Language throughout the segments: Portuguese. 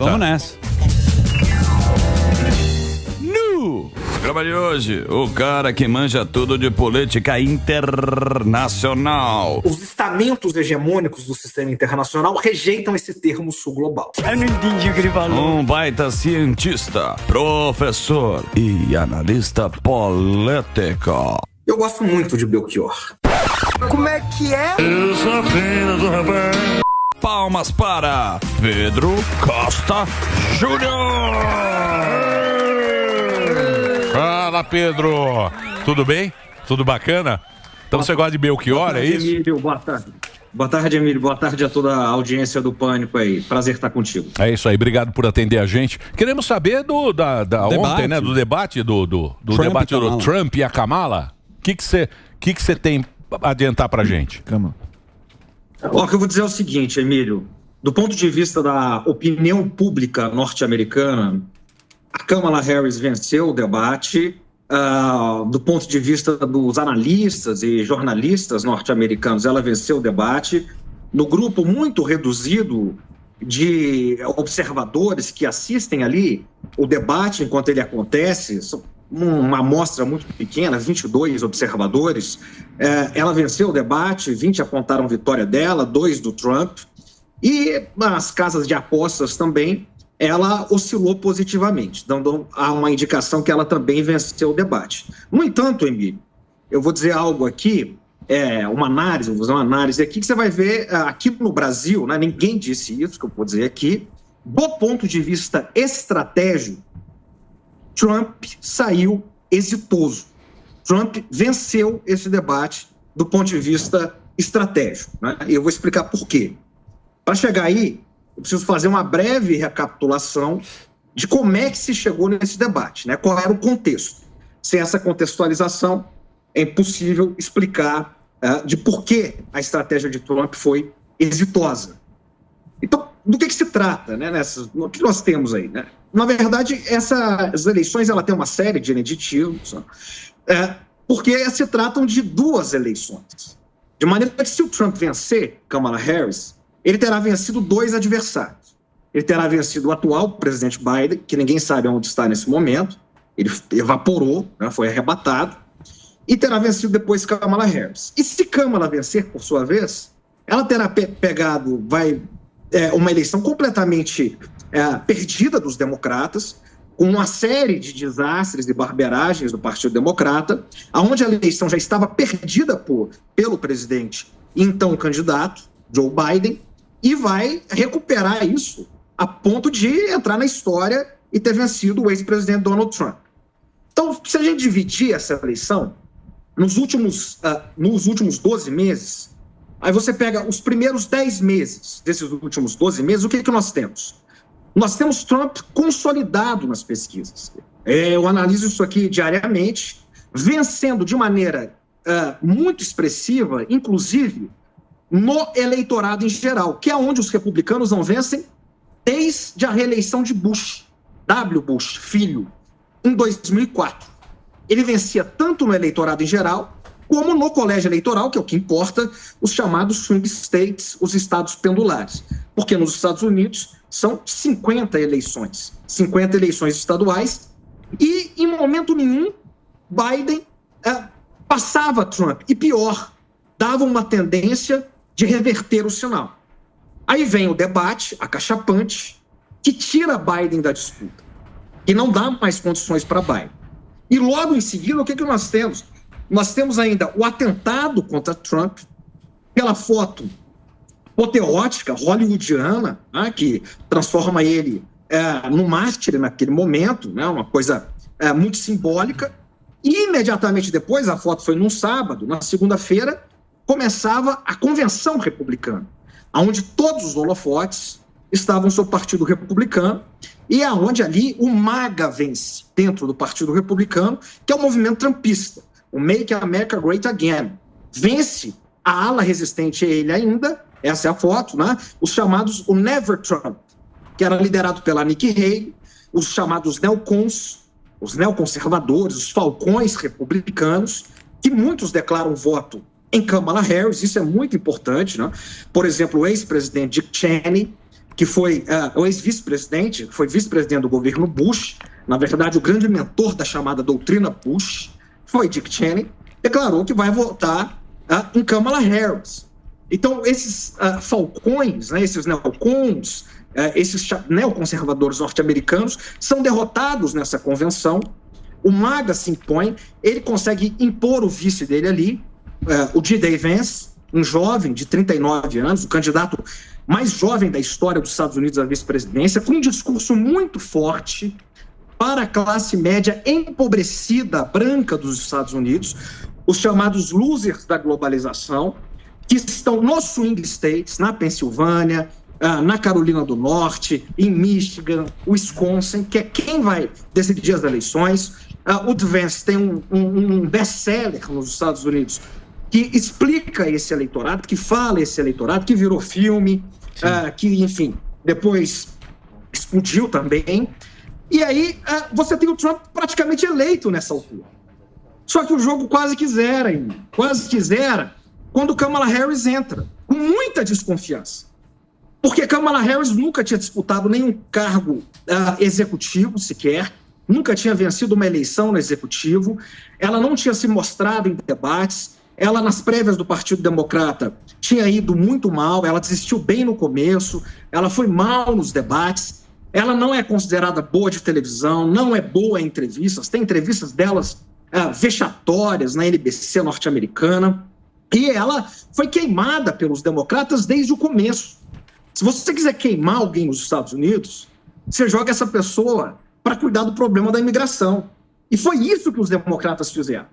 Vamos nessa. No programa de hoje, o cara que manja tudo de política internacional. Os estamentos hegemônicos do sistema internacional rejeitam esse termo sul global. Eu não entendi o que ele falou. Um baita cientista, professor e analista político. Eu gosto muito de Belchior. Como é que é? Eu sou apenas um rapaz. Palmas para Pedro Costa Júnior. Fala, Pedro. Tudo bem? Tudo bacana? Então você gosta de Belchior, é isso? Emílio, boa tarde. Boa tarde, Emílio. Boa tarde a toda a audiência do Pânico aí. Prazer estar contigo. É isso aí, obrigado por atender a gente. Queremos saber ontem, né? Do debate do debate do Trump e a Kamala. O que você tem a adiantar pra gente? O que eu vou dizer é o seguinte, Emílio. Do ponto de vista da opinião pública norte-americana, a Kamala Harris venceu o debate. Do ponto de vista dos analistas e jornalistas norte-americanos, ela venceu o debate. No grupo muito reduzido de observadores que assistem ali o debate enquanto ele acontece, uma amostra muito pequena, 22 observadores, ela venceu o debate, 20 apontaram vitória dela, 2 do Trump, e nas casas de apostas também, ela oscilou positivamente, dando uma indicação que ela também venceu o debate. No entanto, Emílio, eu vou dizer algo aqui, vou fazer uma análise aqui, que você vai ver aqui no Brasil, né, ninguém disse isso, que eu vou dizer aqui, do ponto de vista estratégico, Trump saiu exitoso. Trump venceu esse debate do ponto de vista estratégico, né? E eu vou explicar por quê. Para chegar aí, eu preciso fazer uma breve recapitulação de como é que se chegou nesse debate, né? Qual era o contexto. Sem essa contextualização, é impossível explicar de por que a estratégia de Trump foi exitosa. Então, do que se trata, né? O que nós temos aí, né? Na verdade, essas eleições ela tem uma série de ineditivos, porque se tratam de 2 eleições. De maneira que, se o Trump vencer Kamala Harris, ele terá vencido 2 adversários. Ele terá vencido o atual presidente Biden, que ninguém sabe onde está nesse momento, ele evaporou, né, foi arrebatado, e terá vencido depois Kamala Harris. E se Kamala vencer, por sua vez, ela terá pegado uma eleição completamente perdida dos democratas, com uma série de desastres e barberagens do Partido Democrata, onde a eleição já estava perdida pelo presidente e então candidato, Joe Biden, e vai recuperar isso a ponto de entrar na história e ter vencido o ex-presidente Donald Trump. Então, se a gente dividir essa eleição, nos últimos 12 meses, aí você pega os primeiros 10 meses desses últimos 12 meses, o que nós temos? Nós temos Trump consolidado nas pesquisas. Eu analiso isso aqui diariamente, vencendo de maneira muito expressiva, inclusive no eleitorado em geral, que é onde os republicanos não vencem desde a reeleição de Bush, W. Bush, filho, em 2004. Ele vencia tanto no eleitorado em geral, como no colégio eleitoral, que é o que importa, os chamados swing states, os estados pendulares. Porque nos Estados Unidos são 50 eleições estaduais, e em momento nenhum Biden passava Trump, e pior, dava uma tendência de reverter o sinal. Aí vem o debate acachapante, que tira Biden da disputa, que não dá mais condições para Biden. E logo em seguida, o que nós temos? Nós temos ainda o atentado contra Trump, pela foto apoteótica, hollywoodiana, né, que transforma ele no mártir naquele momento, né, uma coisa muito simbólica. E imediatamente depois, a foto foi num sábado, na segunda-feira, começava a convenção republicana, onde todos os holofotes estavam sob o Partido Republicano, e é onde ali o MAGA vence dentro do Partido Republicano, que é o movimento trumpista, o Make America Great Again. Vence a ala resistente a ele ainda, essa é a foto, né? Os chamados o Never Trump, que era liderado pela Nikki Haley, os chamados neocons, os neoconservadores, os falcões republicanos, que muitos declaram voto em Kamala Harris, isso é muito importante, né? Por exemplo, o ex-presidente Dick Cheney, que foi o ex-vice-presidente, foi vice-presidente do governo Bush, na verdade o grande mentor da chamada doutrina Bush, foi Dick Cheney, declarou que vai votar em Kamala Harris. Então, esses falcões, né, esses neocons, esses neoconservadores norte-americanos são derrotados nessa convenção. O MAGA se impõe, ele consegue impor o vice dele ali, o D.D. Vance, um jovem de 39 anos, o candidato mais jovem da história dos Estados Unidos à vice-presidência, com um discurso muito forte para a classe média empobrecida, branca dos Estados Unidos, os chamados losers da globalização, que estão nos swing states, na Pensilvânia, na Carolina do Norte, em Michigan, Wisconsin, que é quem vai decidir as eleições. O Vance tem um best-seller nos Estados Unidos que explica esse eleitorado, que fala esse eleitorado, que virou filme, que, enfim, depois explodiu também. E aí você tem o Trump praticamente eleito nessa altura. Só que o jogo quase que zera, quando Kamala Harris entra, com muita desconfiança. Porque Kamala Harris nunca tinha disputado nenhum cargo executivo sequer, nunca tinha vencido uma eleição no executivo, ela não tinha se mostrado em debates, ela nas prévias do Partido Democrata tinha ido muito mal, ela desistiu bem no começo, ela foi mal nos debates, ela não é considerada boa de televisão, não é boa em entrevistas, tem entrevistas delas vexatórias na NBC norte-americana, e ela foi queimada pelos democratas desde o começo. Se você quiser queimar alguém nos Estados Unidos, você joga essa pessoa para cuidar do problema da imigração. E foi isso que os democratas fizeram.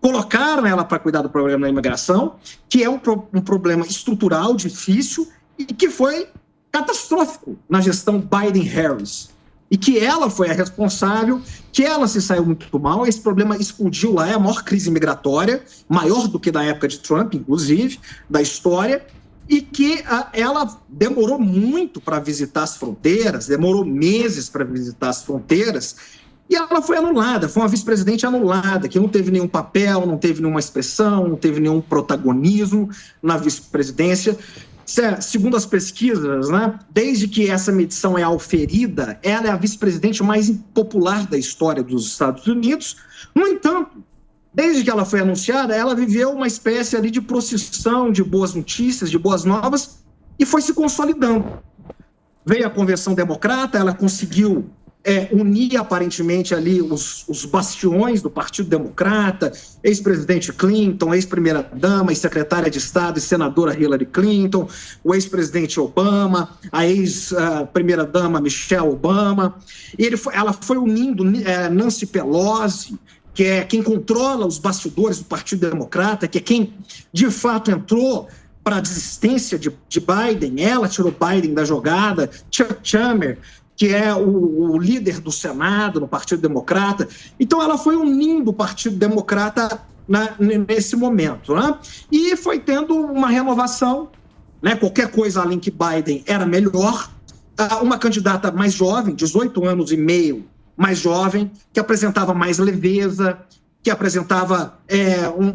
Colocaram ela para cuidar do problema da imigração, que é um problema estrutural, difícil, e que foi catastrófico na gestão Biden-Harris. E que ela foi a responsável, que ela se saiu muito mal, esse problema explodiu lá, é a maior crise migratória, maior do que da época de Trump, inclusive, da história, e que ela demorou muito para visitar as fronteiras, demorou meses para visitar as fronteiras, e ela foi anulada, foi uma vice-presidente anulada, que não teve nenhum papel, não teve nenhuma expressão, não teve nenhum protagonismo na vice-presidência. Segundo as pesquisas, né, desde que essa medição é auferida, ela é a vice-presidente mais impopular da história dos Estados Unidos. No entanto, desde que ela foi anunciada, ela viveu uma espécie ali de procissão de boas notícias, de boas novas, e foi se consolidando. Veio a Convenção Democrata, ela conseguiu unir aparentemente ali os bastiões do Partido Democrata, ex-presidente Clinton, ex-primeira-dama e secretária de Estado e senadora Hillary Clinton, o ex-presidente Obama, a ex-primeira-dama Michelle Obama, e ela foi unindo Nancy Pelosi, que é quem controla os bastidores do Partido Democrata, que é quem de fato entrou para a desistência de Biden, ela tirou Biden da jogada, Chuck Schumer, que é o líder do Senado no Partido Democrata. Então ela foi unindo o Partido Democrata nesse momento, né? E foi tendo uma renovação, né? Qualquer coisa além que Biden era melhor, uma candidata mais jovem, 18 anos e meio, mais jovem, que apresentava mais leveza, que apresentava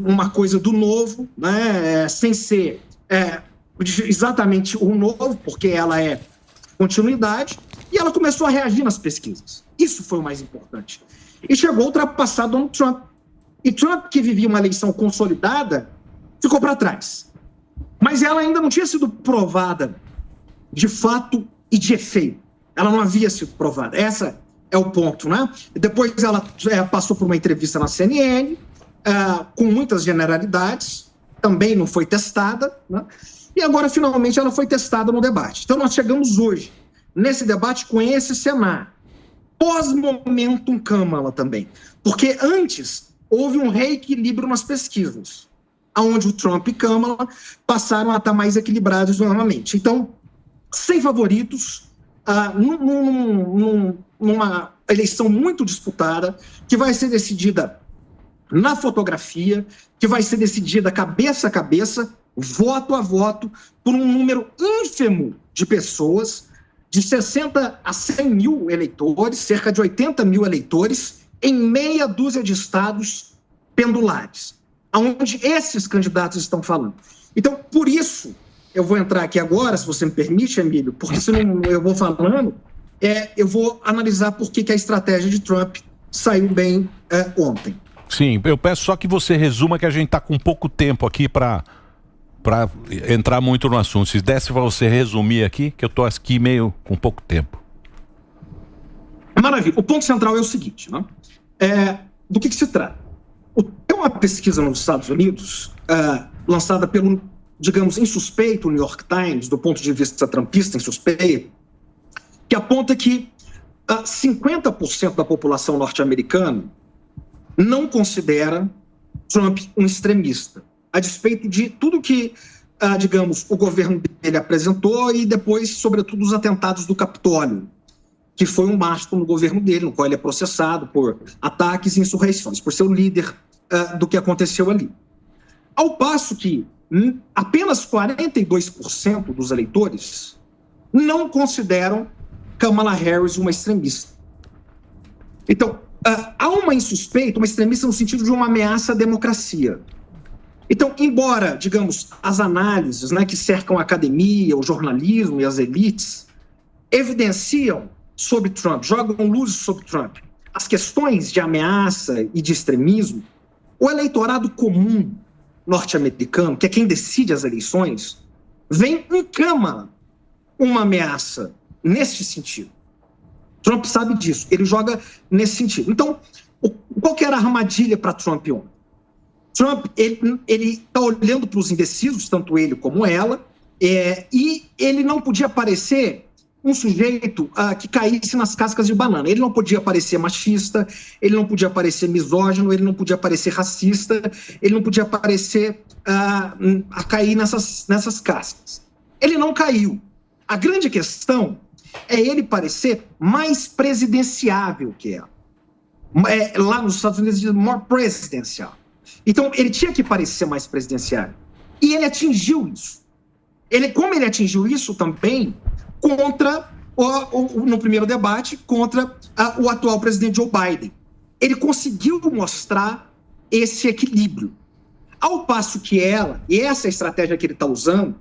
uma coisa do novo, né? Sem ser exatamente o novo, porque ela é continuidade, e ela começou a reagir nas pesquisas. Isso foi o mais importante. E chegou a ultrapassar Donald Trump. E Trump, que vivia uma eleição consolidada, ficou para trás. Mas ela ainda não tinha sido provada de fato e de efeito. Ela não havia sido provada. Essa é o ponto, né? Depois ela passou por uma entrevista na CNN, com muitas generalidades, também não foi testada, né? E agora, finalmente, ela foi testada no debate. Então, nós chegamos hoje, nesse debate, com esse cenário. Pós-momentum Kamala também. Porque antes, houve um reequilíbrio nas pesquisas, onde o Trump e Kamala passaram a estar mais equilibrados novamente. Então, sem favoritos, numa eleição muito disputada, que vai ser decidida na fotografia, que vai ser decidida cabeça a cabeça, voto a voto, por um número ínfimo de pessoas, de 60 a 100 mil eleitores, cerca de 80 mil eleitores, em meia dúzia de estados pendulares, onde esses candidatos estão falando. Então, por isso, eu vou entrar aqui agora, se você me permite, Emílio, porque senão eu vou falando, eu vou analisar por que a estratégia de Trump saiu bem ontem. Sim, eu peço só que você resuma, que a gente está com pouco tempo aqui para entrar muito no assunto. Se desse para você resumir aqui, que eu estou aqui meio com pouco tempo. Maravilha. O ponto central é o seguinte, né? Do que se trata? Tem uma pesquisa nos Estados Unidos, lançada pelo, digamos, insuspeito New York Times, do ponto de vista trumpista, insuspeito, que aponta que 50% da população norte-americana não considera Trump um extremista, a despeito de tudo que, digamos, o governo dele apresentou e depois, sobretudo, os atentados do Capitólio, que foi um mastro no governo dele, no qual ele é processado por ataques e insurreições, por ser o líder do que aconteceu ali. Ao passo que apenas 42% dos eleitores não consideram Kamala Harris uma extremista. Então, há uma insuspeita, uma extremista no sentido de uma ameaça à democracia. Então, embora, digamos, as análises, né, que cercam a academia, o jornalismo e as elites evidenciam sobre Trump, jogam luzes sobre Trump, as questões de ameaça e de extremismo, o eleitorado comum norte-americano, que é quem decide as eleições, vem em Câmara uma ameaça nesse sentido. Trump sabe disso, ele joga nesse sentido. Então, qual que era a armadilha para Trump ontem? Trump, ele está olhando para os indecisos, tanto ele como ela, e ele não podia parecer um sujeito que caísse nas cascas de banana. Ele não podia parecer machista, ele não podia parecer misógino, ele não podia parecer racista, ele não podia parecer a cair nessas cascas. Ele não caiu. A grande questão é ele parecer mais presidenciável que ela. Lá nos Estados Unidos diz more presidencial. Então, ele tinha que parecer mais presidenciável. E ele atingiu isso. Como ele atingiu isso também contra, no primeiro debate, contra o atual presidente Joe Biden. Ele conseguiu mostrar esse equilíbrio. Ao passo que ela, e essa é a estratégia que ele está usando,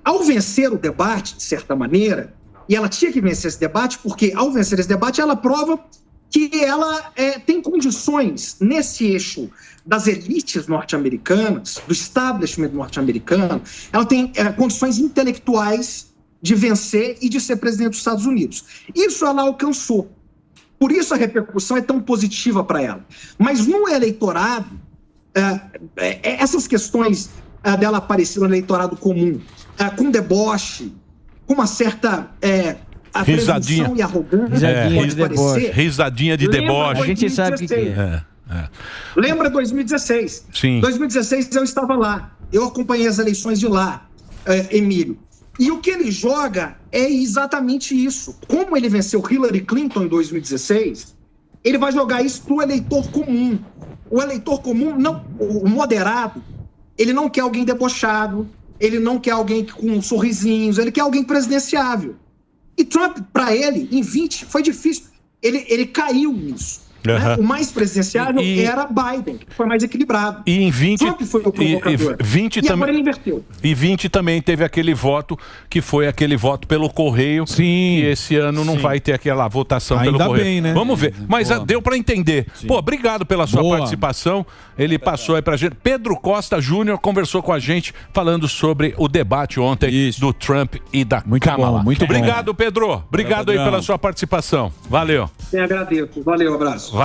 ao vencer o debate, de certa maneira, e ela tinha que vencer esse debate, porque ao vencer esse debate, ela prova que ela tem condições, nesse eixo das elites norte-americanas, do establishment norte-americano, ela tem condições intelectuais de vencer e de ser presidente dos Estados Unidos. Isso ela alcançou. Por isso a repercussão é tão positiva para ela. Mas no eleitorado, essas questões dela aparecer no eleitorado comum, com deboche, com uma certa risadinha e arrogância, pode parecer, risadinha de deboche. A gente sabe o que é. Lembra 2016? Sim. 2016 eu estava lá. Eu acompanhei as eleições de lá, Emílio. E o que ele joga é exatamente isso. Como ele venceu Hillary Clinton em 2016, ele vai jogar isso para o eleitor comum. O eleitor comum, o moderado, ele não quer alguém debochado, ele não quer alguém com sorrisinhos, ele quer alguém presidenciável. E Trump, para ele, em 20, foi difícil. Ele caiu nisso. Né? O mais presidenciável era Biden, que foi mais equilibrado. E em 20, Trump foi o provocador. 20 agora ele inverteu. E 20 também teve aquele voto, que foi aquele voto pelo correio. Sim. E esse ano não vai ter aquela votação pelo correio. Bem, né? Vamos ver. Mas deu para entender. Sim. Pô, obrigado pela sua participação. Ele passou aí pra gente. Pedro Costa Júnior conversou com a gente falando sobre o debate ontem do Trump e da Kamala. Muito obrigado, Pedro. Obrigado aí pela sua participação. Valeu. Eu agradeço. Valeu, abraço.